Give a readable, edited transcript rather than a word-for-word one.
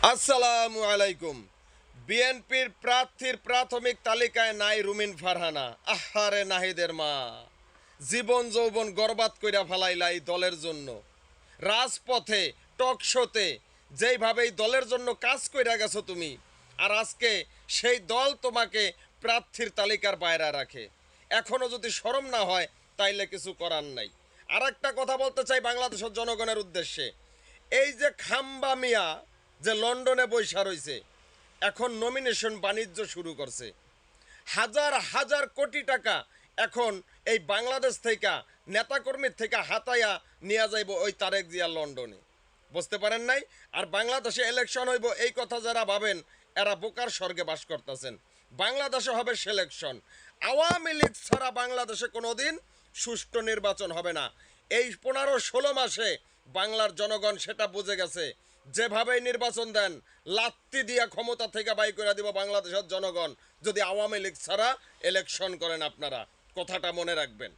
আসসালামু আলাইকুম। বিএনপির প্রার্থীর প্রাথমিক তালিকায় নাই রুমিন ফারহানা। আহারে নাহিদের মা, জীবন যৌবন গরবাদ কইরা ফালাইলা এই দলের জন্য। রাজপথে টক শোতে যেইভাবেই দলের জন্য কাজ কইরা গেছো তুমি, আর আজকে সেই দল তোমাকে প্রার্থীর তালিকার বাইরে রাখে। এখনো যদি শরম না হয় তাইলে কিছু করার নাই। আর একটা কথা বলতে চাই বাংলাদেশের জনগণের উদ্দেশ্যে। এই যে খাম্বা মিয়া যে লন্ডনে বৈশা রয়েছে, এখন নমিনেশন বাণিজ্য শুরু করছে। হাজার হাজার কোটি টাকা এখন এই বাংলাদেশ থেকে নেতাকর্মীর থেকে হাতাইয়া নিয়ে যাইব ওই তারেক জিয়া লন্ডনে। বুঝতে পারেন নাই? আর বাংলাদেশে ইলেকশন হইব এই কথা যারা ভাবেন এরা বোকার স্বর্গে বাস করতেছেন। বাংলাদেশে হবে সিলেকশন। আওয়ামী লীগ ছাড়া বাংলাদেশে কোনোদিন সুষ্ঠু নির্বাচন হবে না। এই 15-16 মাসে বাংলার জনগণ সেটা বুঝে গেছে। যেভাবেই নির্বাচন দেন, লাত্তি দিয়া ক্ষমতা থেকে বাই করে দিব বাংলাদেশের জনগণ, যদি আওয়ামী লীগ ছাড়া ইলেকশন করেন। আপনারা কথাটা মনে রাখবেন।